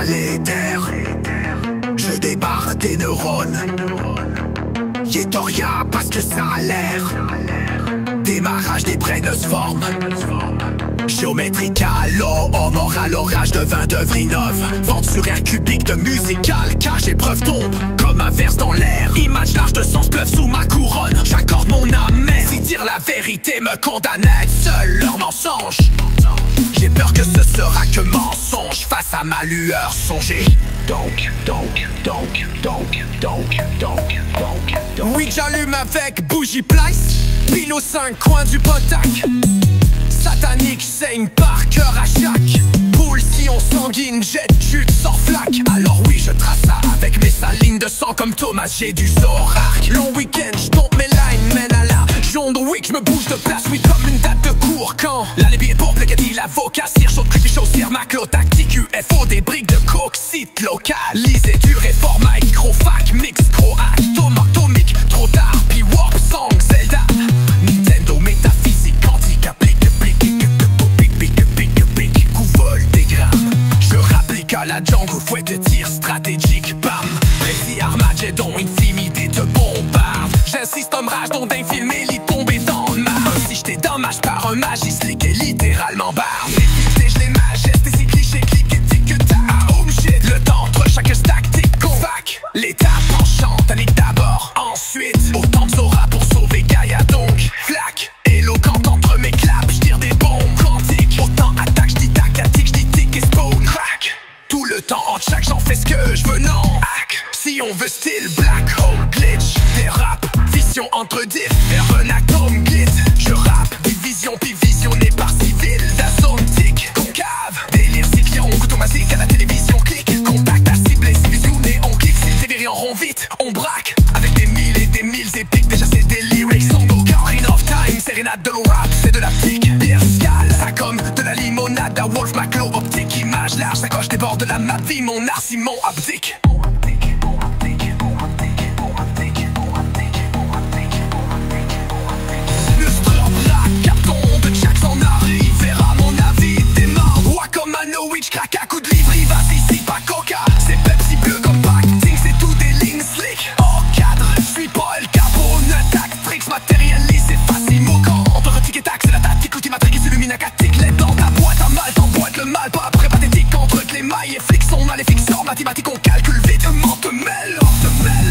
l'éther. Je débarre des neurones. Y'est rien parce que ça a l'air. Démarrage des brainstorms. Géométrical, oh, moral, orage de vin d'œuvre innove. Vente sur air cubique de musical, cache épreuve tombe comme un verse dans l'air. Image large de sens pleuvent sous ma couronne. J'accorde mon âme, mais si dire la vérité me condamne à être seul, leur mensonge. J'ai peur que ce sera que mensonge face à ma lueur songée. Donc. Oui, j'allume avec bougie place, pile aux 5 coins du potac. Satanique saigne par cœur à chaque boule, sillon sanguine, jette, chute, sort flaque. Alors oui, je trace ça avec mes salines de sang comme Thomas, j'ai du Zorak. Long week-end, j'tombe mes lines, mène à la John Wick, j'me bouge de place, oui comme une date de cours. Quand là les billets pour Plegadi, l'avocat, cire chaude, creepy chaussure, maclo, tactique, UFO, des briques de coke, site local. Lisez du réforme, micro-fac, mix, gros-hack, atomique, trop tard, puis warp, song, Zelda, Nintendo, métaphysique, quantique, applique. Je rapplique à la jungle, fouet de tir stratégique, bam. Précis Armageddon, intimidé te bombarde. J'insiste comme rage dont d'infilme lit tombé dans le mar. Si j'étais dommage par un magiste, et littéralement barbe. Les je les majestes, et ces clichés, clics et tic tac. Oh shit, le temps entre chaque stack, tic fac. L'étape enchante, Annick d'abord. Ensuite, autant de Zora pour sauver Gaïa donc. Flac, éloquente entre mes claps, j'tire des bombes quantiques. Autant attaque, j'dis tac, tic, j'dis tic et spawn crack. Tout le temps en chaque, j'en fais ce que je veux, non hack. Si on veut style black hole glitch, dérape, vision entre diff, faire un atome glitch. Je rappe, division puis visionné par civil, d'azone tic, concave, délire cyclion, automatique à la télévision, clic, contact à cibler, si visionné, on clique, si sévéré en rond vite, on braque, avec des mille et des mille épiques, déjà c'est des lyrics, sans aucun of time, sérénade de l'eau rap, c'est de la pique, verticale, ça comme de la limonade, à Wolf Maclo, optique, image large, ça coche des bords de la map, vie, mon art, Simon abdique. Crack à coup de livre, il va ici, pas coca. C'est Pepsi bleu comme Pacting, c'est tout des lignes slick. Oh cadre, je suis pas El Capo, tactrix matérialise, c'est facile. Quand on te retique et taxe, c'est la tactique, ultimatrique, c'est luminacatique. Les dans ta boîte à mal, t'emboîtes le mal, pas après pathétique. Entre les mailles et flics, sont maléfiques, sort mathématiques, on calcule vite. Te mêle, te mêle.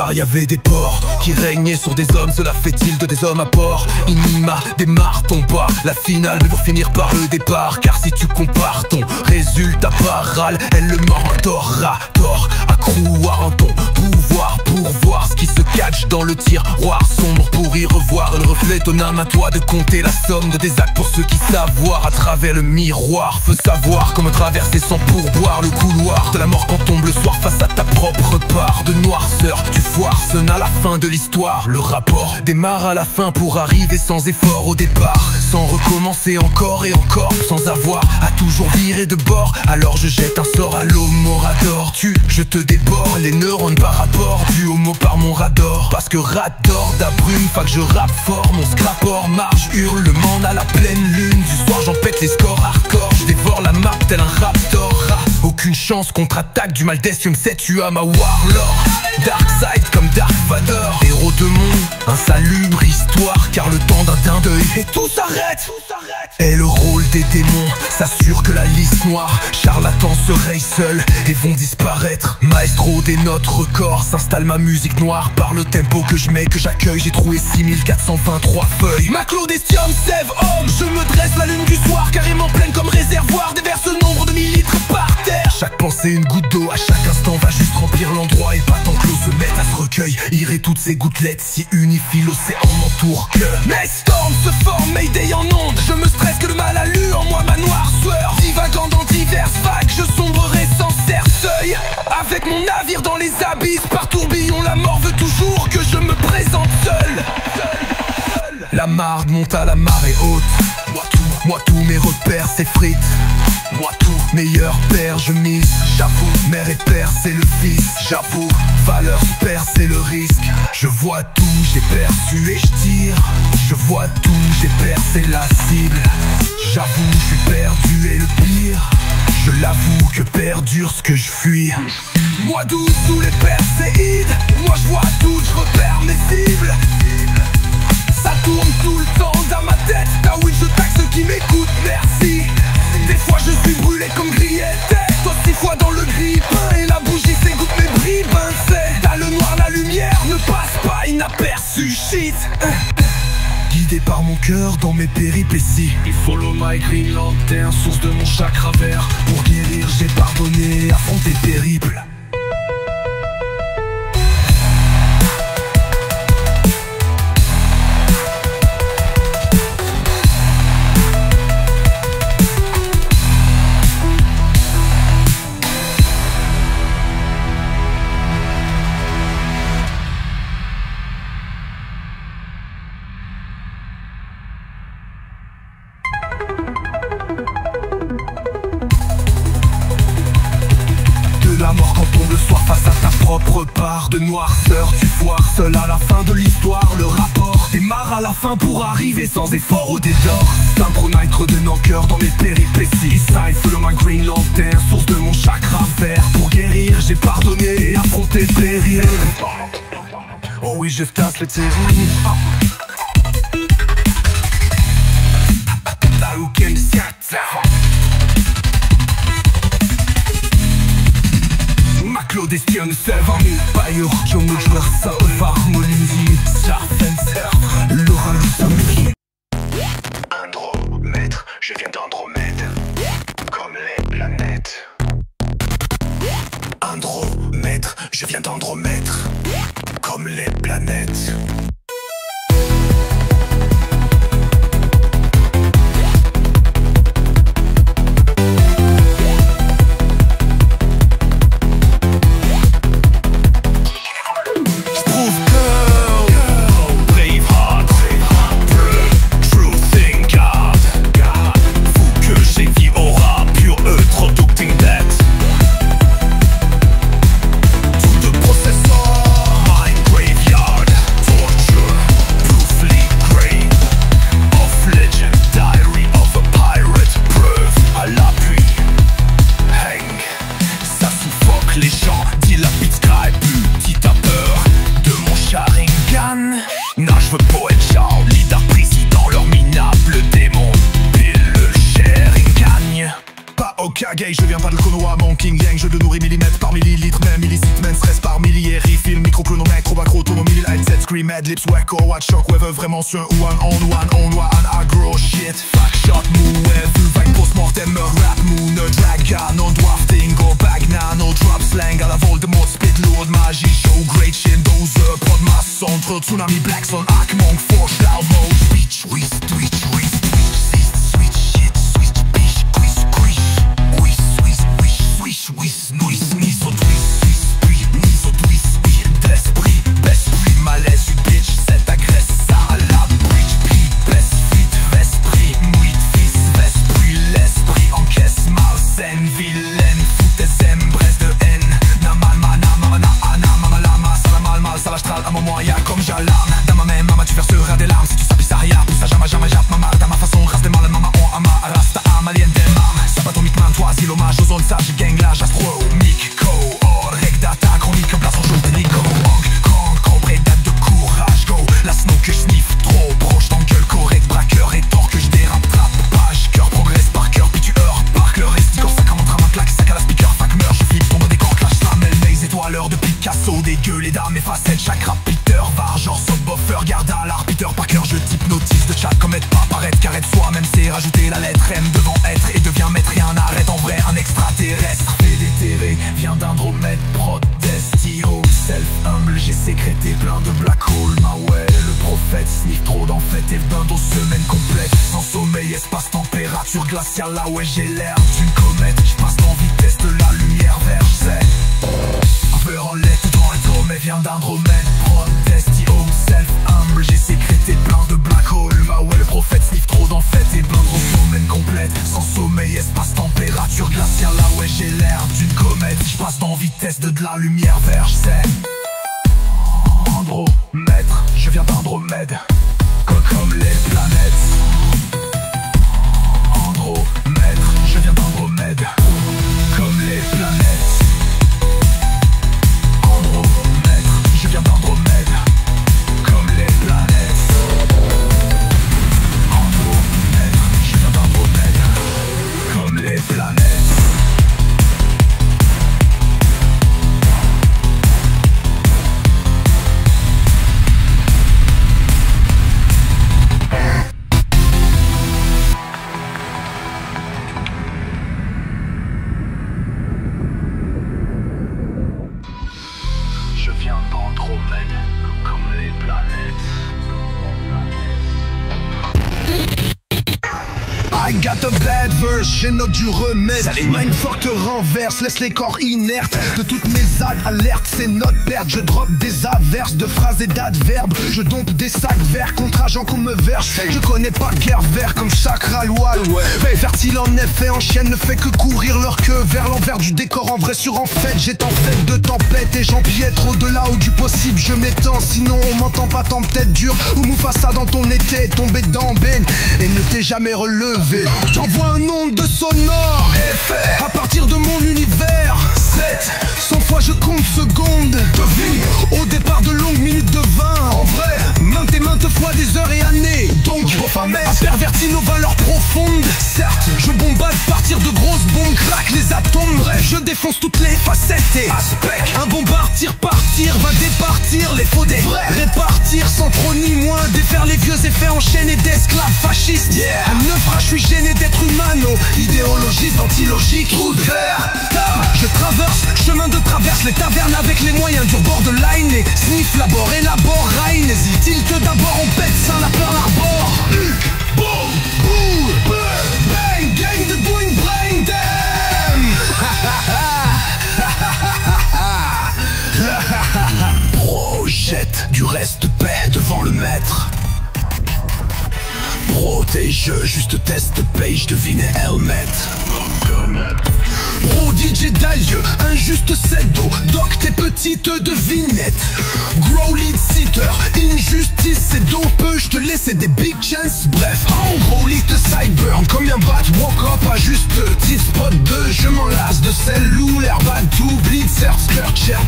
Il y avait des porcs qui régnaient sur des hommes, cela fait-il de des hommes à port. Inima démarre ton pas, la finale mais pour finir par le départ. Car si tu compares ton résultat paral, elle le mentorera. Tort, accroire en ton pouvoir pour voir ce qui se cache dans le tiroir sombre. Pour y revoir le reflet ton âme, à toi de compter la somme de tes actes pour ceux qui savent voir à travers le miroir. Faut savoir comment traverser sans pourboire le couloir de la mort quand tombe le soir face à ta propre part de noirceur. Tu foires, sonne à la fin de l'histoire. Le rapport démarre à la fin pour arriver sans effort au départ, sans recommencer encore et encore, sans avoir à toujours virer de bord. Alors je jette un sort à l'homorador. Je te déborde les neurones par rapport du homo par mon radar. Parce que rador d'abrume, fac je rappe fort. Mon scrapor marche, hurle le monde à la pleine lune. Du soir j'en pète les scores hardcore. Je dévore la map tel un raptor. Au aucune chance, contre-attaque du mal d'Estium 7, tu as ma Warlord. Darkseid comme Dark Vador, héros de monde, insalubre histoire, car le temps d'un teint d'œil et tout s'arrête. Et le rôle des démons s'assure que la liste noire, charlatans se rayent seuls et vont disparaître. Maestro des notes records, s'installe ma musique noire. Par le tempo que je mets, que j'accueille, j'ai trouvé 6423 feuilles. Ma Claudestium sève homme, je me dresse la lune du soir, carrément pleine comme réservoir, déverse nombre de millilitres par terre. Chaque pensée une goutte d'eau, à chaque instant va juste remplir l'endroit. Et pas tant que l'eau se mette à se recueil, irait toutes ces gouttelettes si unifie l'océan m'entoure que mes storms se forment, Mayday en ondes. Je me stresse que le mal a lu en moi ma noirceur. Divagant dans diverses vagues, je sombrerai sans cercueil. Avec mon navire dans les abysses, par tourbillon la mort veut toujours que je me présente seul. La marde monte à la marée haute. Moi tous mes repères s'effritent. Moi tout, meilleur père je mise. J'avoue, mère et père c'est le fils. J'avoue, valeur se perd c'est le risque. Je vois tout, j'ai perçu et je tire. Je vois tout, j'ai percé la cible. J'avoue, je suis perdu et le pire, je l'avoue que perdure ce que je fuis. Moi doux sous les perséides, moi je vois tout, je repère mes cibles. Ça tourne tout le temps dans ma tête. Ah oui, je taxe ceux qui m'écoutent, merci. Des fois je suis brûlé comme grillé. Toi 6 fois dans le grille-pain et la bougie s'égoutte mes bribes. C'est dans le noir, la lumière ne passe pas inaperçu. Shit. Guidé par mon cœur dans mes péripéties. Il follow my green lantern, source de mon chakra vert. Pour guérir j'ai pardonné, affronté périple. La mort quand tombe le soir face à ta propre part de noirceur. Tu foires seul à la fin de l'histoire. Le rapport démarre à la fin pour arriver sans effort au dédor. Synchronite redonnant cœur dans mes péripéties. Side follow my green lantern, source de mon chakra vert. Pour guérir j'ai pardonné et affronté péril. Oh oui je tasse les terribles. La week-end ma Claudestium sève en mille paillures. Je me joueur ça au harmonie. Sarfenser, Laura Lusamiki. Andromètre, je viens d'Andromède, comme les planètes. Andromètre, je viens d'Andromètre, comme les planètes. Les gens dilapident Skype, petit à peur de mon Sharingan. Nage poète Charles, leader président, leur minable démon, Bill le Sharingan. Pas Okage, je viens pas de Konoha, mon King Yang. Je le nourris millimètre par millilitre, même illicite, même stress par milliers. Refill, micro-chronomètre, trop tomo, mille headset, scream, headlips, wacko, watch, shockwave, vraiment sur one on agro, shit. Fuck shot, move, vague post-mortem, rap, moon, dragon, on drafting, go back, nano, drop slang, à la Voldemort, spit, lourd, magie, show, great shit, dozer, prod, mass, centre, tsunami, black sun, hack, monk, force, loud mode, switch, switch, switch, shit, switch, bish, squish, noise, niso, d'esprit, d'esprit, malaise, du bitch, cette agresse, ça à la bridge, best fit, vesprit, mouille, fils, vesprit, l'esprit, encaisse, malsaine, vilaine, foutaise, embrasse de haine, namalma, lama, salamal, mal, salastral, à mon moyen, comme j'alarme, dans ma main, maman, tu verseras des larmes, si tu sapis ça, notice de chat comme être pas paraître, car être soi-même c'est rajouter la lettre M devant être et devient maître, rien n'arrête en vrai un extraterrestre. Fait déterré, vient d'Andromède, proteste, hero, self-humble, j'ai sécrété plein de black hole, ma ouais, le prophète sniff trop d'en fait et bientôt semaine complète, sans sommeil, espace, température glaciale, là ouais j'ai l'air d'une comète, j'passe en vitesse de la lumière vers c'est cover en lettres dans le dos, mais vient d'Andromède, proteste, hero, self-humble, j'ai sécrété plein de black hole, ma ouais, le prophète sniff trop d'en fait et bientôt semaine complète, sans sommeil, espace, température glaciale, là ouais j'ai l'air d'une comète, j'passe en vitesse de la lumière vers c'est Andromède, je viens d'Andromède, comme les planètes. Andromède, je viens d'Andromède, comme les planètes. Andromède, je viens d'Andromède, comme les planètes. Andromède, je viens d'Andromède, comme les planètes. Je viens d'Andromède, comme les planètes. I got a bad verse, j'ai note du remède. Mindfuck te renverse, laisse les corps inertes. De toutes mes alertes, ces notes perdent. Je drop des averses de phrases et d'adverbes. Je dompe des sacs verts contre agents qu'on me verse. Je connais pas guerre vert comme Chakral Wal. Mais fertile en effet, enchaîne ne fait que courir leur queue vers l'envers du décor. En vrai sur en fait, j'ai en fait de tempête et j'empiètre au-delà ou du possible. Je m'étends, sinon on m'entend pas tant peut-être dur. Ou Mufasa dans ton été, tombé dans Ben et ne t'es jamais relevé. J'envoie un onde de sonore à partir de mon univers 7, 100 fois je compte secondes de vie. Au départ de longues minutes de vin. En vrai, maintes et maintes fois des heures et années. Donc, à perverti nos valeurs profondes. Certes, je bombarde partir de grosses bombes. Craque les atomes, bref, je défonce toutes les facettes et aspects. Un bombard partir va départir les faux des vrais. Répartir sans trop ni moins. Défaire les vieux effets enchaînés d'esclaves fascistes. À 9 rats, je suis gêné d'être humano. Idéologiste, antilogique, trou de verre. Je traverse, chemin de traverse les tavernes avec les moyens du borderline. Et sniff, labor, élabore, rain. Hésite-t-il que d'abord on pète ça la peur arbore. Boom, boom, bang, gang de doing brain damn. Projette du reste paix devant le maître. Protège, juste test page, devine helmet. Pro DJ d'alieu, injuste set d'eau, doc tes petites devinettes. Grow lead seater, injustice c'est dope, je te laisse des big chances. Bref, en gros lit de cyburn, combien bat walk up à juste titre spot 2. Je m'en lasse de celle où l'air bad to bleed, certes, skirt, shirt.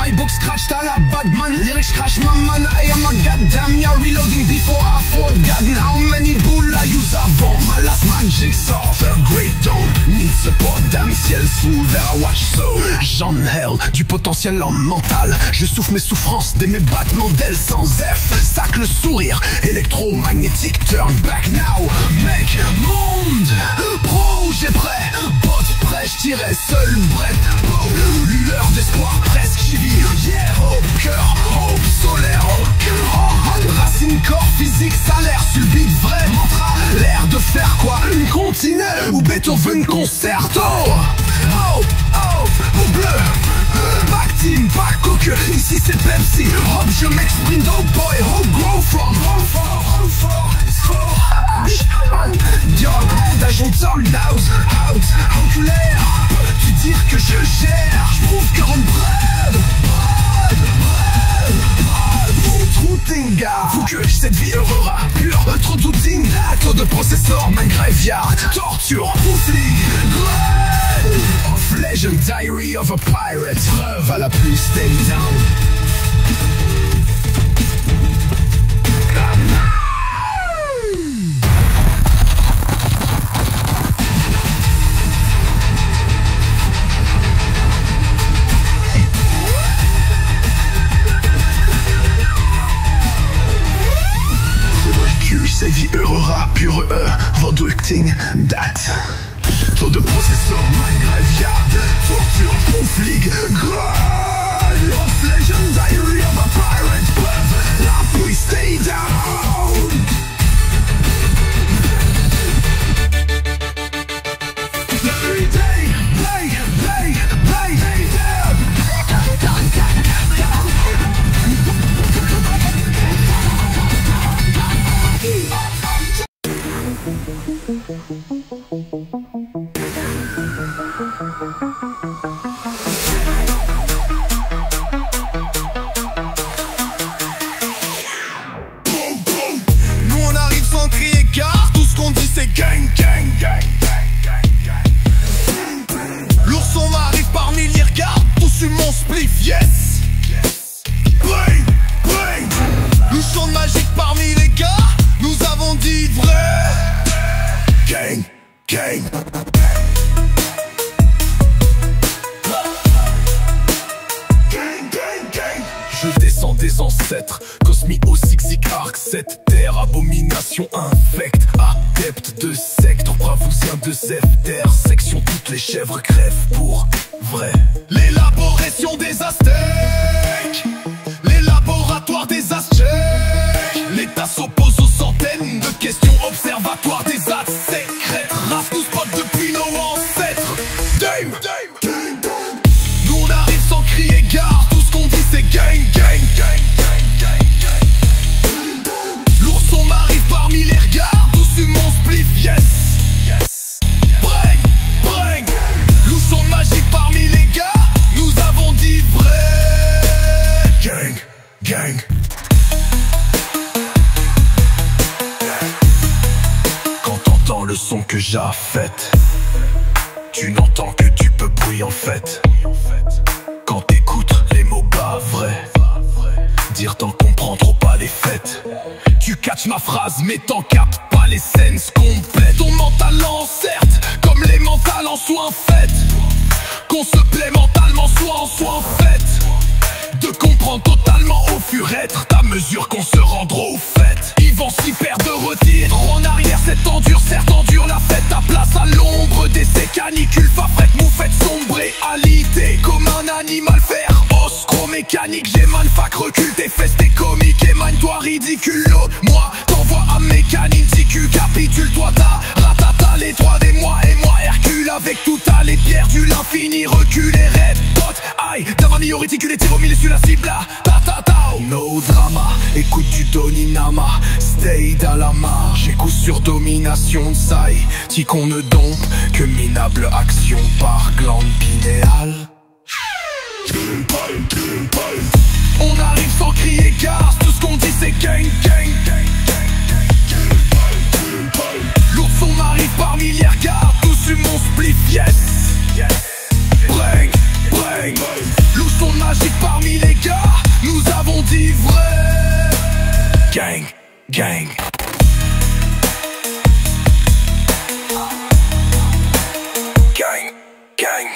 My box scratch, t'as la badman, lyrics crash, my man, I am a goddamn, you're reloading before I forgot. How many bull I use avant, my last magic soft, a great dawn, need support, damn ciel sous vers watch so. J'en hell, du potentiel en mental, je souffre mes souffrances dès mes battements d'ailes sans F. Sac le sourire, électromagnétique, turn back now, mec, monde, projet prêt, botte prêt, j'tirais seul bret, lueur d'espoir presque, j'y vis, yeah, hope, cœur, hope, solaire, racine, corps, physique, salaire, subit, vrai, mantra, l'air de faire quoi, une continue, ou Beethoven concerto. Oh, oh, au bleu, back team, back coque, ici c'est Pepsi. Hop, je m'exprime, dope boy, hope grow from. Diable, d'agent sold out, oculaire. Peux-tu dire que je gère, je prouve que rend bread. Faut que cette vie aurora pure, trop douting, taux de processeur, main graveyard, torture, proofing, glad of legend, diary of a pirate, preuve à la pluie, stay down. Heavy Aurora, pure Verdicting Dat. Taux de processeur, my graveyard. Torture, conflit, grind. Lost legend, diary of a pirate pub. Laugh, we stay down. Every day, play, play, play, play down. Nous on arrive sans crier gare, tout ce qu'on dit c'est gang, gang, gang, gang, gang, gang. L'ourson m'arrive par milliers, regarde, tout sur mon spliff, yes. Bring, bring. Louchon de magique parmi les gars, nous avons dit vrai. Gang, gang. Je descends des ancêtres, Cosmi au Zig Arc, cette terre, abomination infecte, adepte de secte, bravousien de Zepter, section toutes les chèvres crèvent pour vrai. L'élaboration des Aztèques, les laboratoires des Aztèques, l'État s'oppose aux centaines de questions observatoires des Aztèques, race nous spot depuis nos ancêtres. Dame, nous on arrive sans crier gare, tout ce qu'on dit c'est gang, gang, gang, gang, gang, gang. L'ourson m'arrive parmi les regards, tout sur mon spliff, yes, yes. Bring, bring. Louchon magique parmi les gars, nous avons dit vrai. Gang, gang. Quand t'entends le son que j'affête, tu n'entends que du peu bruit en fait. Quand t'écoutes les mots bas vrais, dire t'en comprends trop pas les fêtes. Tu catches ma phrase mais t'en captes pas les scènes complètes. Ton mental en certes, comme les mentales en soins faites. Qu'on se plaît mentalement soit en soins faites. De comprendre totalement au fur et être ta mesure qu'on se rendra au fait. Ils vont s'y perdre de retirer. Trop en arrière c'est endure, certes endure la fête. Ta place à l'ombre des canicules, fafrette, moufette, sombre et alité. Comme un animal féroce, mécanique. J'ai manfac, recule tes fesses, t'es comique. Émagne-toi ridicule, moi t'envoie à mes canines. Si tu capitule-toi ta ratata, les trois des mois et moi Hercule. Avec tout à les pierres du l'infini, recule et rêve. Pote, aïe, ta famille réticule et tire au milieu sur la cible là. Ta ta ta, no drama, écoute du Doninama. Stay dans la marge, écoute sur domination de saille. T'y qu'on ne dompe que minable action par glande pinéale. On arrive sans crier gare, tout ce qu'on dit c'est gang, gang, gang, gang. L'ourson m'arrive par milliers, regarde, tout sur mon spliff, yes, yes. Bring, bring. L'ourson magique parmi les gars, nous avons dit vrai. Gang, gang. Gang, gang.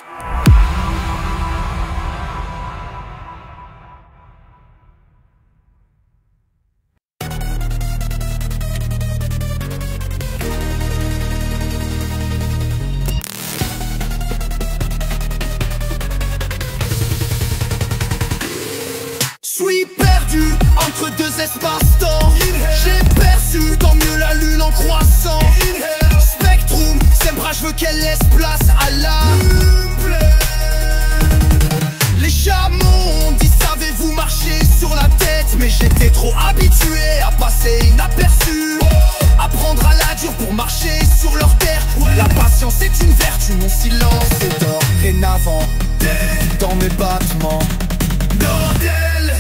Suis perdu entre deux espaces-temps. J'ai perçu tant mieux la lune en croissant. Spectrum, Sembra, je veux qu'elle laisse place à la Les chameaux ont dit savez-vous marcher sur la tête. Mais j'étais trop habitué à passer inaperçu. Apprendre à la dure pour marcher sur leur terre. La patience est une vertu, mon silence est dorénavant dans mes battements. Bordel,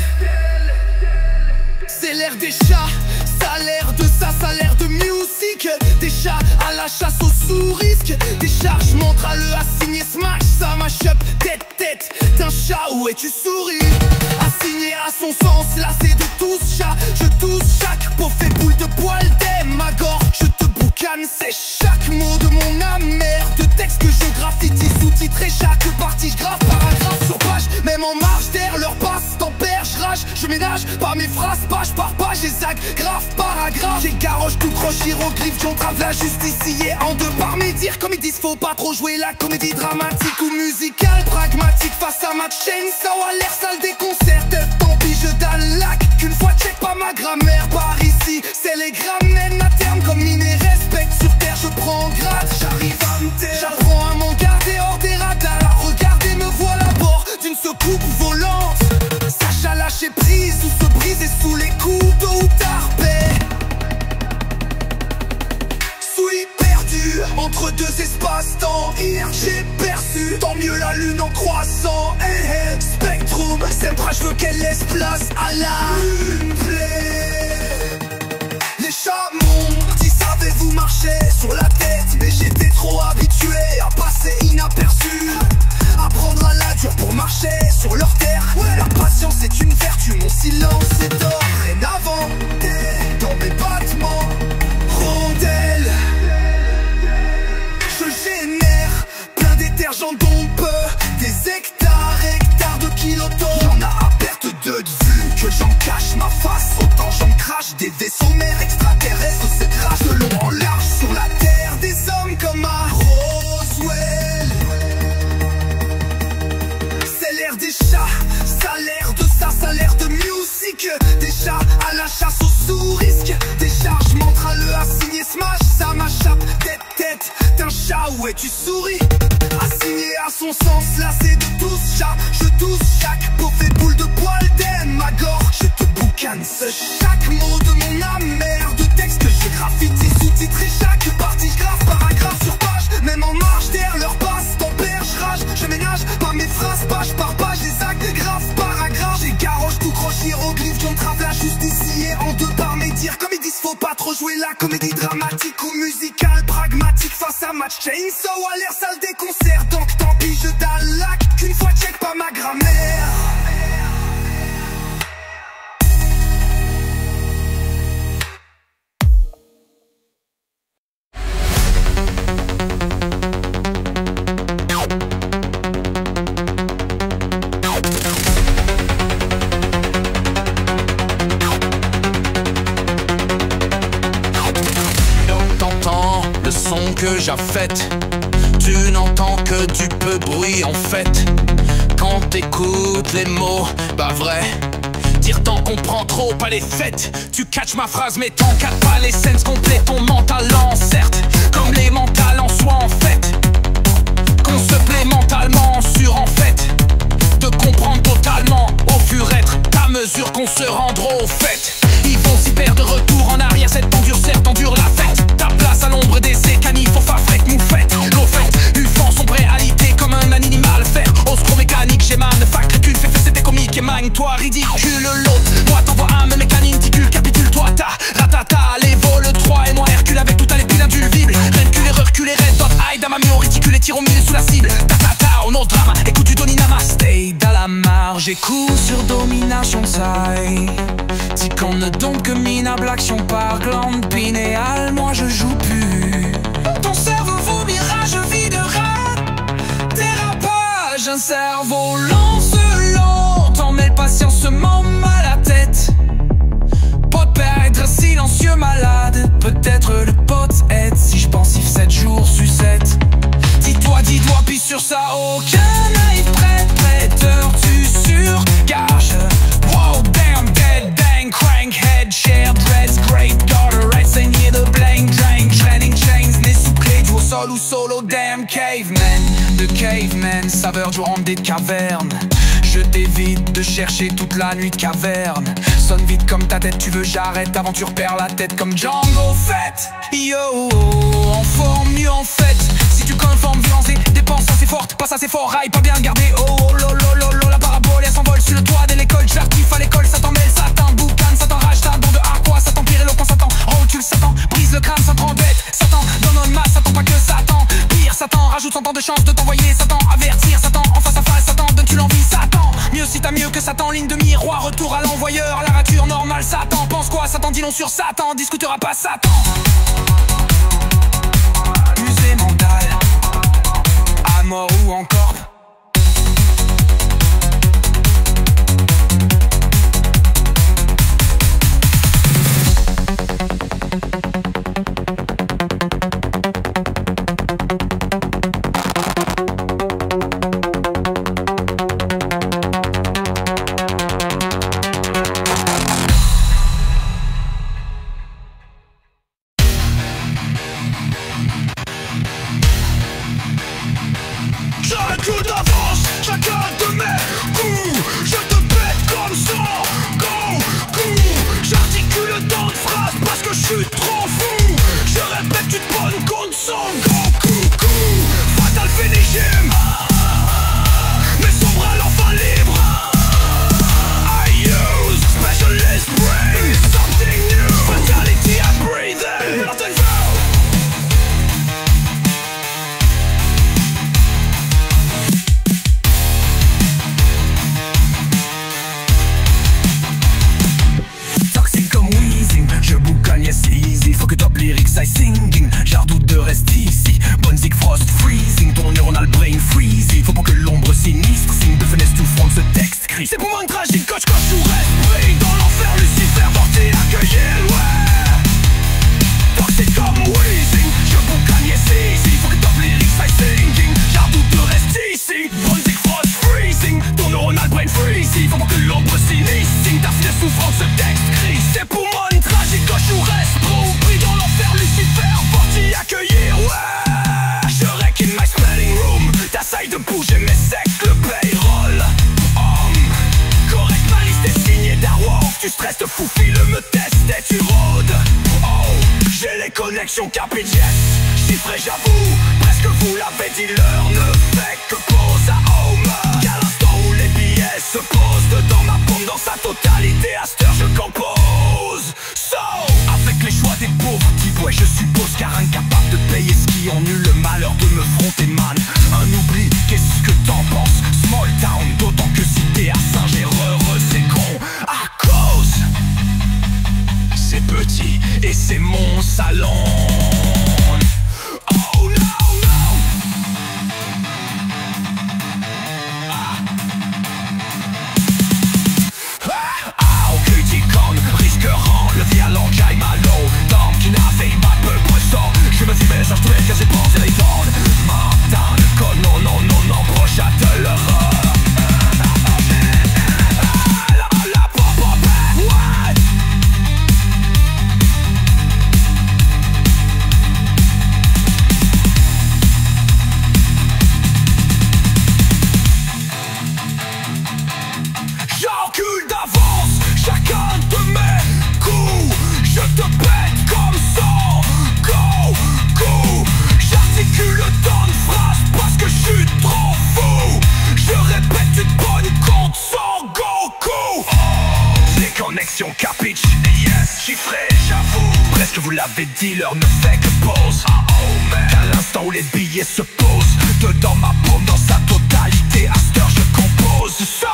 c'est l'air des chats, ça a l'air de ça, ça a l'air de musique. Des chats à la chasse aux sous-risques. Des charges montrent à le assigner smash. Ça mash up, tête, tête d'un chat, où es-tu souris? Assigné à son sens, là c'est de tous chats. Je touche chaque peau fait boule de poil d'aime. Ma gorge, je te boucane, c'est chaque mot de mon amère. De texte que je graffiti, sous-titré chaque partie. Je grave paragraphe sur page, même en marge d'air. Leur passe tempère, je rage, Je ménage pas mes phrases, page par page, et zac, grave paragraphe. J'ai garoche tout croche, hiéroglyphe, j'entrave la justice sciée en deux par mes dires. Comme ils disent, faut pas trop jouer la comédie dramatique ou musicale. Pragmatique face à ma chaîne, ça a l'air sale des concerts. Tant pis, je dalle lac, qu'une fois check pas ma grammaire. Par ici, c'est les grammes mènent à terme comme miné, respecte sur terre, je prends grade. J'arrive à me taire, j'apprends à m'en garder hors des radars. Regardez, me voilà à bord d'une soucoupe volante. Sache à lâcher prise ou se briser sous les coups, tôt ou tard, paix. Suis perdu entre deux espaces-temps. Hier j'ai perçu, tant mieux la lune en croissant. Spectrum, Sempra, je veux qu'elle laisse place à la lune plaie. Les chats m'ont dit, savez-vous marcher sur la tête? Mais j'étais trop habitué à passer inaperçu. Apprendre à la dure pour marcher sur leur terre. La patience est une vertu, mon silence est d'or. Dorénavant, t'es dans mes battements, rondelle. Je génère plein détergents dont peu. Des hectares de kilotons. Y'en a à perte de vue que j'en cache ma face. Autant j'en crache des vaisseaux mers extraterrestres. C'est crache de long en large sur la terre. Des hommes comme à Roswell. C'est l'air des chats, ça a l'air de ça, ça a l'air de musique. Des chats à la chasse aux sous-risques. Des chargements traleux assignés smash. Ça m'achappe tête d'un chat, où es-tu souris? Assigné à son sens, lassé de tous chats. Je touche chaque peau fait boule de poil d'aine. Ma gorge, je te boucane chaque mot de mon amère. De texte que j'ai graffiti, sous-titré chaque partie. Grave paragraphe sur page, même en marche d'air leur passe. Tempère, je rage, je ménage pas mes phrases, page par page. Les actes grave paragraphe. J'ai garoche tout croche, hiéroglyphe, j'entrave la justice sciée en deux par mes dires. Comme ils disent, faut pas trop jouer la comédie dramatique ou musicale. Pragmatique face à match chainsaw, a l'air sale des concerts. Donc tant pis, je dalle lac, qu'une fois check pas ma grammaire. Que j'affecte, tu n'entends que du peu bruit en fait. Quand t'écoutes les mots, bah vrai, dire tant qu'on prend trop, pas les fêtes. Tu catches ma phrase mais t'encadres pas les scènes complètes. Ton mental en certes, comme les mentales en soi en fait. Qu'on se plaît mentalement sur en fait. De comprendre totalement au fur et être à mesure qu'on se rendra au fait. Ils vont s'y perdre de retour en arrière, cette endurceur t'endure la fête. Ta place à l'ombre des écanifs, faut pas frette, moufette. L'eau faite, ufant son réalité comme un animal. Faire oscro-mécanique, j'émane. Fac, recule, fait c'était comique, émagne. Toi ridicule, l'autre, moi t'envoie un même mécanine, ticule, capitule-toi, ta ratata. Les vols 3 et moi Hercule avec tout à l'épine indulvible. Recule et recule et red dot, aïe, damami, au réticule et tire au milieu sous la cible. Ta, au notre drame, écoute du Doni Namaste. Dans la marge, écoute sur domination side. Dis qu'on ne donne que minable action par glande pinéale, moi je joue plus. Ton cerveau vomira, je vis de rate. Dérapage, un cerveau lancelant. T'en mêles patiemment mal à la tête. Pote perdre, silencieux malade. Peut-être le pote aide si je pense if 7 jours sucette. Dis-toi, puis sur ça aucun naïf prêteur, tu surgages. Wow, damn, dead, bang, crankhead, share, dreads, great daughter, red, saigné de blank, drink, shredding chains, nez sous clé, du au sol ou solo, damn, caveman, de caveman, saveur du rang des cavernes. Je t'évite de chercher toute la nuit de caverne. Sonne vite comme ta tête, tu veux j'arrête avant tu repères la tête comme Django Fett. Yo, en forme, mieux en fait. Si tu conformes, violence et dépenses assez fortes, passe assez fort, rail pas bien gardé. Oh, lolo, la parabole elle s'envole sur le toit de l'école. J'arrive à l'école, ça t'emmêle, ça t'emboucane, ça t'enrage, ça don de quoi, ça t'empire éloquent, Satan. Rotule Satan, brise le crâne, ça t'embête. Satan, donne une masse, Satan, pas que Satan. Pire, Satan, rajoute 100 ans de chance de t'envoyer Satan. Avertir Satan, en face à face, Satan, donne-tu l'envie, Satan. Mieux si t'as mieux que Satan, ligne de miroir, retour à l'envoyeur. La rature normale, Satan, pense quoi, Satan, dis non sur Satan, discutera pas Satan. Musée mental, à mort ou encore. J'ai un coup d'avance, chacun de mes coups. Je te pète comme ça, go, go. J'articule dans une phrase parce que je suis trop fou. Je répète une bonne compte sans go, coucou. Fatal finishing, mais sombre à l'enfant libre. I use specialist brain, something new. Fatality I breathe in, nothing new. Yes easy, fuck it up lyrics I singing. J'ardoute de reste ici. Bonzik frost freezing, ton neuronal brain freezing. Faut pas que l'ombre sinistre signe de fenêtre tout front ce texte crie. C'est pour moi une tragique coach ou reste pris dans l'enfer Lucifer porté accueillir ouais. Toxic comme wheezing, je boucagne yes easy. Fuck it up lyrics I singing. J'ardoute de reste ici. Bonzik frost freezing, ton neuronal brain freezing. Faut pas que l'ombre sinistre signe ta finesse souffrant ce texte crie. C'est pour moi une tragique coach ou reste pris dans l'enfer Lucifer pour t'y accueillir ouais. Je rec in my smelling room. T'essayes de bouger mais c'est que le payroll correct, ma liste est signée Darwolf. Tu stresses, te foufiles, me testes et tu rôdes. Oh, j'ai les connexions Capitec. Chiffré j'avoue, presque vous l'avez dit. L'heure ne fait que pause à home. Qu'à l'instant où les billets se posent dedans ma paume dans sa totalité. À cette heure je compose. So, avec les choix des pauvres types, ouais je suppose. Car incapable de payer ce qui en eut le malheur de me fronter man. Un oubli, qu'est-ce que t'en penses? Small town, d'autant que si t'es à Saint-Géreux, c'est con. À cause, c'est petit et c'est mon salon. Oh no, no. Au criticon, risqueront le violon qui aille malo. D'homme qui n'avait pas peu poisson. Je me dis mais ça je te laisse que j'ai pensé les tonnes. Martin, non, non, non, non, proche à te le j'encule d'avance, chacun de mes coups. Je te pète comme ça, go, go. J'articule dans une phrase parce que je suis trop fou. Je répète une bonne compte sans Goku. Les connexions Capitch, yes, chiffré, j'avoue. Presque vous l'avez dit, l'heure ne fait que pause. Oh man, qu'à l'instant où les billets se posent dedans ma paume dans sa totalité. À cette heure je compose. So,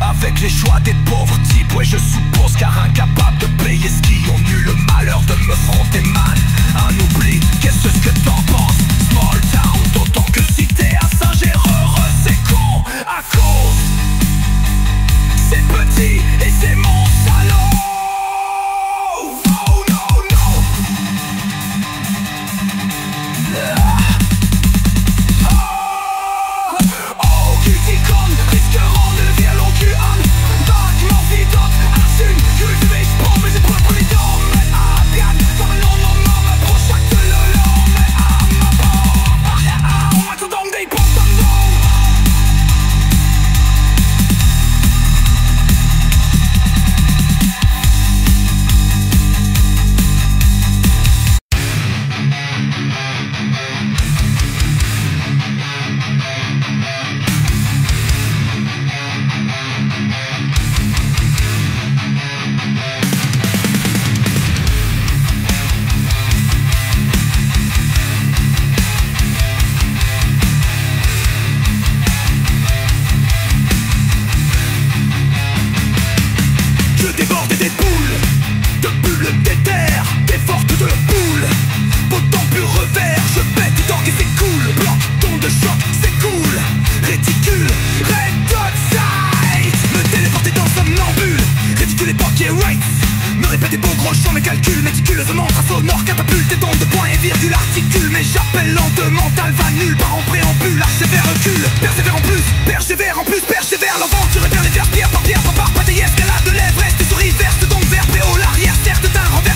avec les choix des pauvres types, ouais je suppose. Car incapable de payer ce qui ont eu le malheur de me fronter man. Un oubli, qu'est-ce que t'en penses? Small town, d'autant que si t'es à Saint-Géreux, c'est con. À cause, c'est petit et c'est mon salon. Oh no, no. Oh, criticon, risqueront le violon qui âme. Dark, morphidote, arsène, cultivate, prends mes épreuves prédents. Mais à bien, comme un non, non, non, me prochaque le long. Mais à ma part, on m'attend des pompes à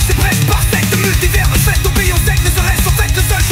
serait son fait de multivers. Faites tomber, on sait que ne serait-ce en fait le seul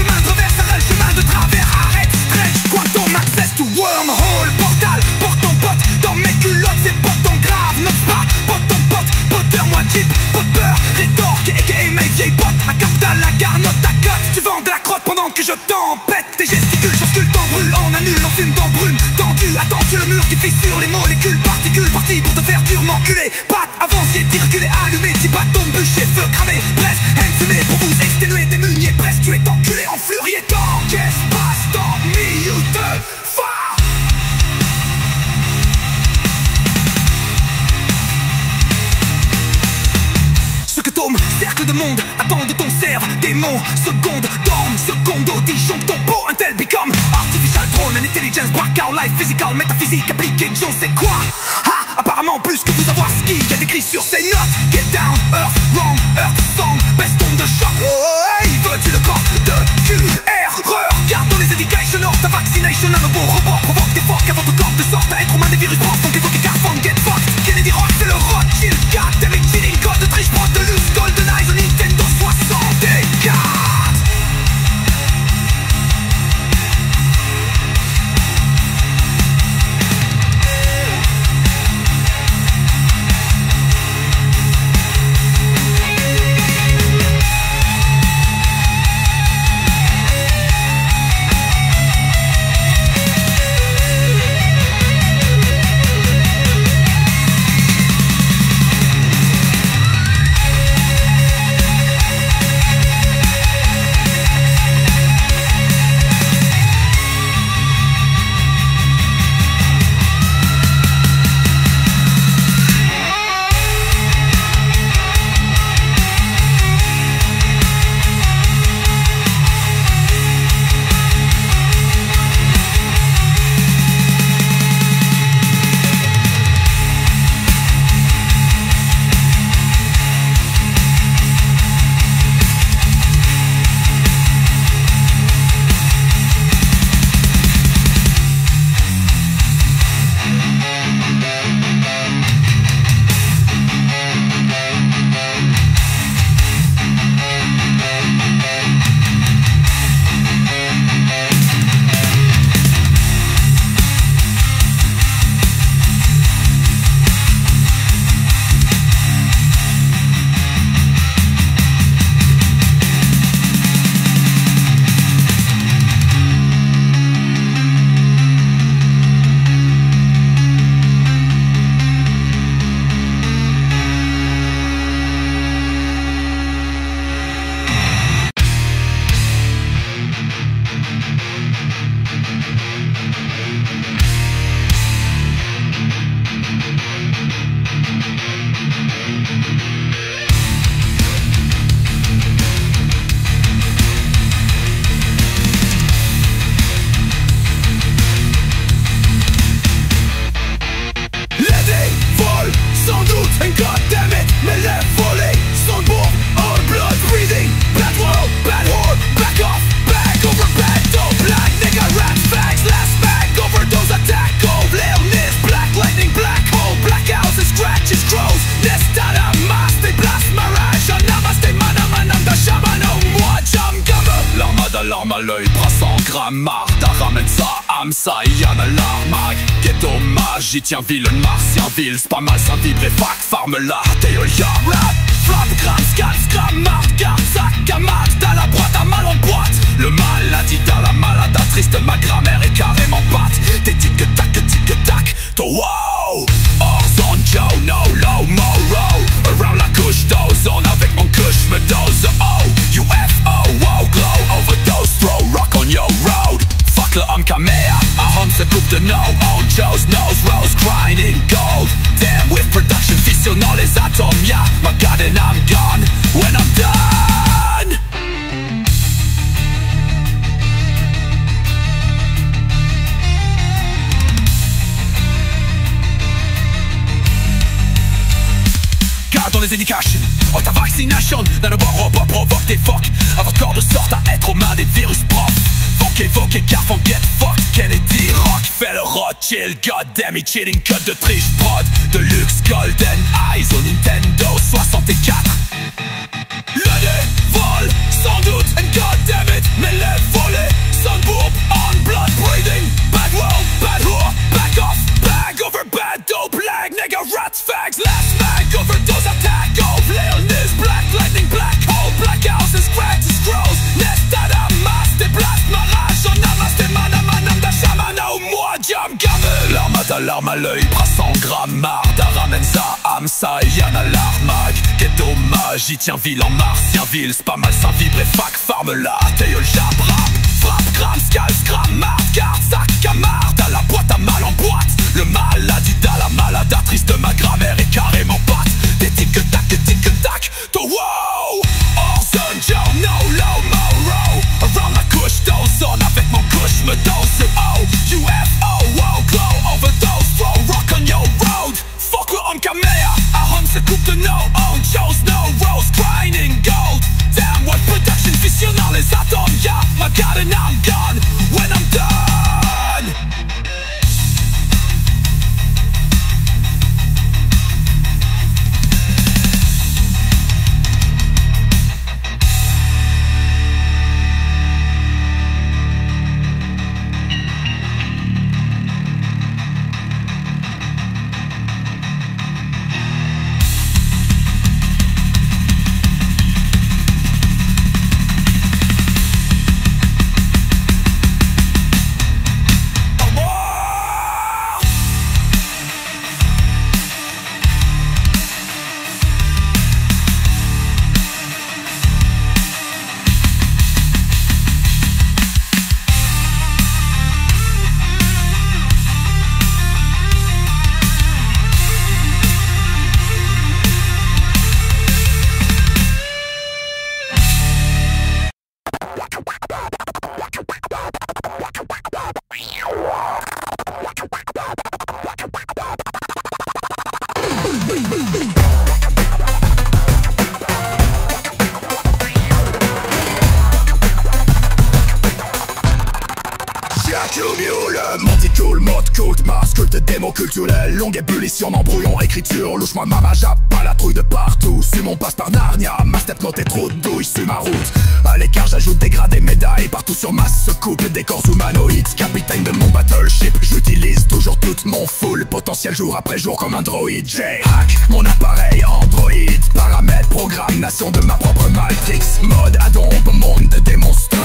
je t'empête. Tes gesticules, j'auscule, t'en brûle, en annule, en fume, t'en brume. Tendu, attendu, le mur qui fissure les molécules, particules, parties pour te faire durement culer. Patte, avancier, t'y reculer, allumé, t'y bâton, bûcher, feu, cramé, presse, haine, fumée, pour vous exténuer, démunier, presse, tu es enculé, enflurié, temps, qu'est-ce passe dans milieu de phare. Ce que tome, cercle de monde, attendent ton cerf, démon, seconde, dorme, secondo, disjoncte ton pot, until become artificial drone, an intelligence, braquard, life, physical, métaphysique, appliqué, je sais quoi. Ha, apparemment plus que vous avoir ski, y'a écrit sur ces notes. Get down, earth, wrong, earth, song, best tombe de choc. Oh, hey, veux-tu le corps de cul, erreur, garde dans les indications, or ta vaccination, un nouveau robot, provoque des forks avant ton corps de sorte à être aux mains des virus, pense, donc évoquer Carphone, get fucked. Kennedy Rock, c'est le rock, chill, cat, avec cheating, code de triche, prod de luxe, golden eyes, Nintendo 64. À l'œil, 300 grammes, Martha ramène ça, Amsa, y'en a l'armague. Quel dommage, j'y tiens ville, martien ville, c'est pas mal, ça vibre et fac, farme là, Théolia, rap, frappe, gramme, scan, scram, marque, garde, sac, camade, t'as la boîte à mal en boîte. Le maladie, t'as la malade, triste, ma grammaire est carrément patte. T'es tic-tac, toi wow. Orson Joe, no low, moro, around la couche d'ozone, avec mon couche, me dose, oh, UFO, wow, glow, overdose, throw rock on your road. Fuck le homme caméa, à homme se coupe de no, on Joe's nose, rose, grinding gold. Damn with production, fusionnant les atomes, yeah, my god and I'm gone, when I'm done. Dans les indications, oh ta vaccination, d'un robot provoque des phoques. À votre corps de sorte à être aux mains des virus profs. Fuck évoqué, Carphone, get fucked. Kennedy Rock, fait le Rothschild, goddamn it, cheating, cut de triche, prod de luxe, golden eyes au Nintendo 64. Le dé vole, sans doute, and goddamn it, mais les volets, sunbourb, on blood breathing. Bad world, bad whore, back off, bag over bad dope, lag, nigga, rats, fags, last mag, overdose attack, oh, Leonis, black lightning, black hole, black houses, cracks, scrolls, nest at a mass, they blast. ta larme à l'œil, brassant grammar, Ramenza, Amsa, Yana Larmag. Quel dommage, j'y tiens ville en Martienville, c'est pas mal ça vibre et fac, farme la, Théol jab, rap, frappe, gram, scal, scram, marde, garde, sac, camarde, à la boîte à mal en boîte. Le maladida, la maladatrice de ma grammaire est carrément pâte. Des tic que tac, des tic que tac, to wow. Orson, Joe, no, low, Moro. Around la couche, d'ozone, avec mon couche, me dose, oh. UFO, wow, glow, overdose, throw rock on your road. Fuck we're on Kamea, Ahom se coupe de no own, chose no rose, grinding gold. Damn, what production, visionnaire les atomes, yeah. My God and I'm gone, when I'm done. Le monticule, mode culte, masque de démo culturel. Longue ébullition d'embrouillon, écriture louche, moi mama jappe, pas la trouille de partout. Suis mon passe par Narnia, ma step note est trop douille, suis ma route. À l'écart j'ajoute dégradés, médailles, partout sur ma secoupe, des corps humanoïdes. Capitaine de mon battleship, j'utilise toujours toute mon full potentiel jour après jour comme un droïde. J-hack, mon appareil Android, paramètres, programmation de ma propre matrix. Mode adombe, monde des monstres.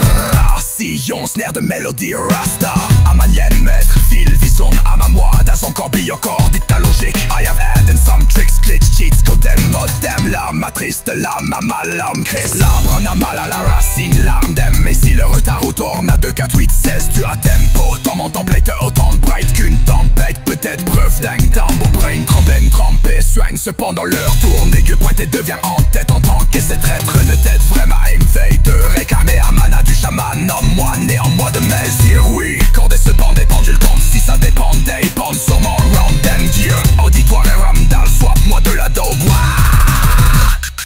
Sillon, snare de mélodie rasta. Amanien, maître, fil, vision, ama-moi. Das encore biocore, dit ta logique. I have added some tricks, glitch, cheats, codem, modem. La matrice de l'âme, à ma lame, Chris. L'arbre en a mal à la racine, l'arme d'aime. Et si le retard ou tourne à 2, 4, 8, 16, tu as tempo. Dans mon template, autant de bright qu'une tempête. Peut-être preuve d'un tambour, brain, trempé, soigne. Cependant l'heure tourne, aiguë pointée devient en tête. En tant que ces traîtres ne t'aident vraiment à invader. Réclamer à mana du chaman, moi néanmoins de mesure, oui. Cordée se bande et pendule tombe, si ça dépendait, pense sur mon random Dieu. Auditoire et ramdal, swap-moi de la dope.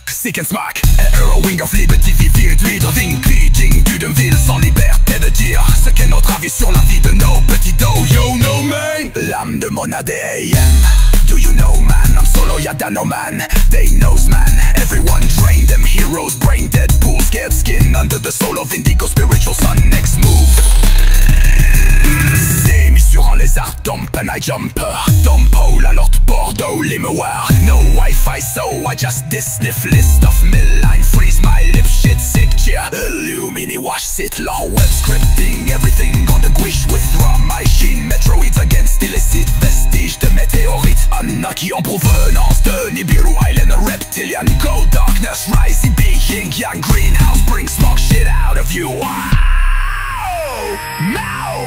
Sick and smack, a wing of liberty, vivid, including d'une sans liberté de dire ce qu'est notre avis sur la vie de nos petits dos. You know man, l'âme de mon ADN. Do you know man, I'm solo yada no man. They knows man, everyone drained them heroes, brain dead pool, scared skin under the soul of indigo spiritual sun. Next move. C'est mis sur un lézard, dump and I jumper. Dumpo, la Lorde Bordeaux, les mémoires. No Wi-Fi, so I just sniff list of midline. Freeze my lips, shit sick, yeah. Illumini, wash, sit, law, web scripting. Everything on the guiche, withdraw machine. Metroids against illicit vestige de météorites. Unlucky en provenance de Nibiru Island, a reptilian. Go darkness, rising, being young. Greenhouse, bring smoke shit out of you. Wow! Now!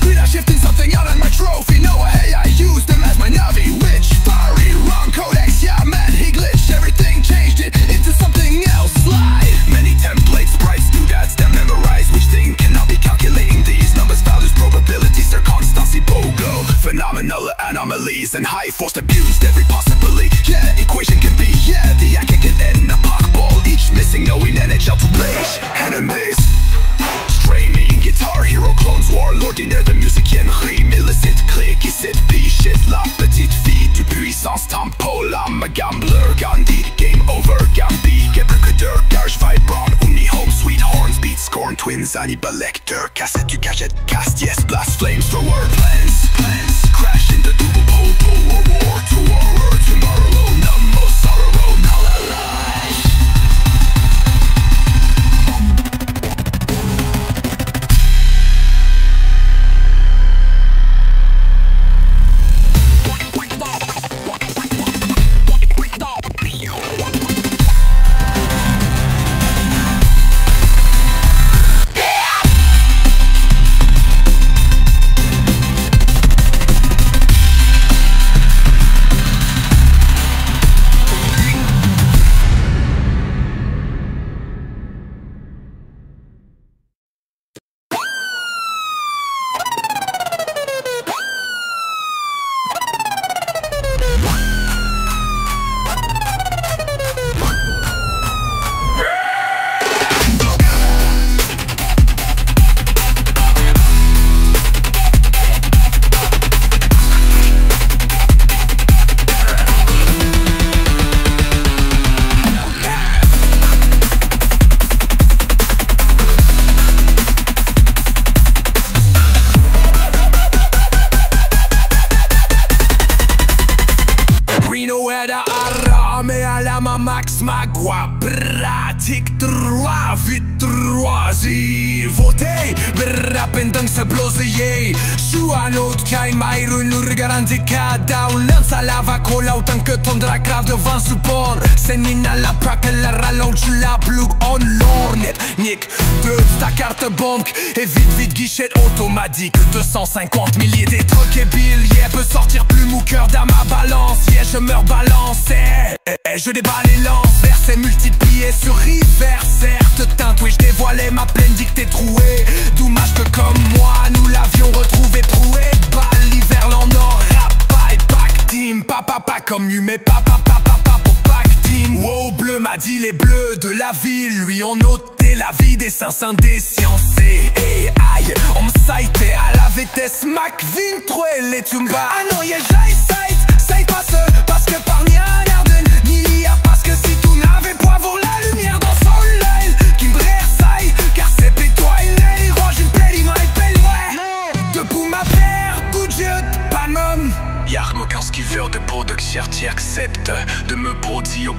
Could I shifting something out on my trophy? No way, I used them as my Navi. Which fiery wrong codex? Yeah man, he glitched everything, changed it into something else. Slide. Many templates, sprites, doodads, them memorize. Which thing cannot be calculating these numbers, values, probabilities, their constancy, BOGO. Phenomenal anomalies and high force abused every possibly. Yeah, equation can be, yeah, the anchor can end a parkball. Each missing knowing NHL to play. Enemies. Streaming, guitar, hero, clones, warlord, inner de musicienne, rime, illicit, click, illicit, shit, la petite fille du puissance, tempo, l'âme, gambler, Gandhi, game over, Gambi, Gebruketer, Garge, Vibron, Uni, home, sweet horns, beat, scorn, twins, Hannibal Lecter, cassette du gadget, cast, yes, blast, flames, thrower, plans, crash into double pole, war, to horror, tomorrow, no sorrow, not alive. Max Magua, pratique 3, vite 3, zi votei, rapendang să bloze ei Șuanot cai mai runuri garanti ca dau Lanța lava colau tancă tondra grav devant support Senina la pracă la rallonge la plug on l'ornet Nick, de ta carte banque et vite guichet automatique 250 milliers des trucs et billes yeah, peut sortir plus mou cœur dans ma balance yeah, je meurs balancé je déballe les lances versets multipliés sur rivière certes teinte oui je dévoilais ma pleine dictée trouée dommage que comme moi nous l'avions retrouvé troué balle l'hiver l'en or rap et pack team papa pas comme lui mais papa pour pack team wow bleu m'a dit les bleus de la ville lui ont noté la vie des sens indesciencés et aïe on me citait à la vitesse Mac 23 les tumba ah non yeah j'aille sight parce que par ni un arden ni a parce que si tout n'avait pas pour la lumière dans son lèvre qui me bressaille car c'est pétois il est range une pelle il m'a épelle ouais debout ma paire budget pas nom Y'a aucun skiver de production qui accepte de me produire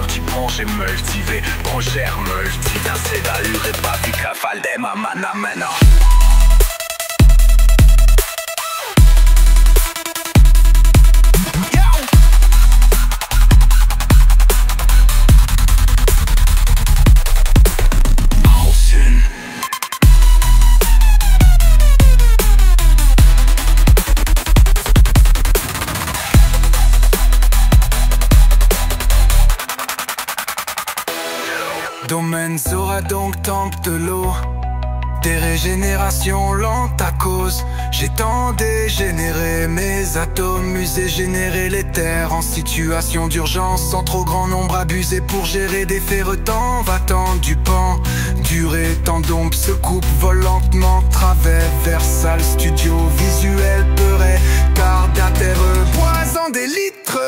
tu prends j'ai multivé projet multivé c'est d'allure et pas vu qu'à falde ma mana mena Domaine sera donc tant de l'eau. Des régénérations lentes à cause. J'ai tant dégénéré mes atomes, usé, généré les terres en situation d'urgence. En trop grand nombre abusé pour gérer des faits retents. Va-t'en du pan, durée, tant d'ombre se coupe, vole lentement. Travers, Versal, studio, visuel, peuret, garde à terre. Poison des litres,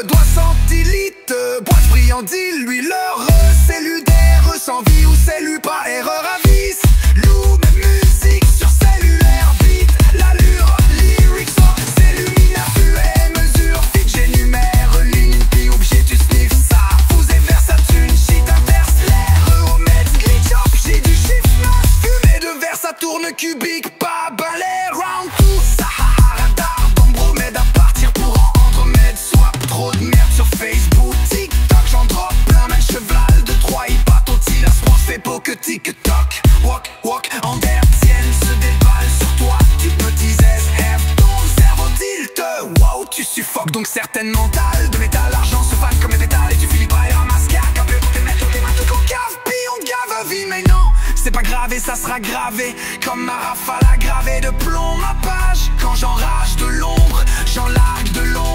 doigts centilitres, boîte brillant, dis-lui leur cellulaire, sans vie ou cellu, pas erreur à vis. Loup, même musique sur cellulaire, vite, l'allure, lyrics, cellulaire, fuet, mesure, fit, j'énumère, ligne, pi, objet, tu sniff, ça, vous et versatune, shit, inverse, l'air, euromètre, glitch, up, j'ai du chiffre, fumée de verre, ça tourne cubique, pas balai, round 2, Sahara, radar, bombromède à partir pour en entremède, swap, trop de merde sur Facebook, TikTok, j'en drop plein, même cheval de 3, il bat ton tir, se fait beau que TikTok, walk, en d'air, tienne, se déballe sur toi, tu petit zèze, have ton cerveau tilt, wow, tu suffoques, donc certaines mentales, de métal, argent se fan comme les métals, et tu finis pas et ramasse cac, un peu pour tes mettre toutes les mains tout concave, puis on te gave à vie, mais non, c'est pas gravé, ça sera gravé, comme ma rafale a gravé de plomb ma page, quand j'enrage de l'ombre, j'en largue de long,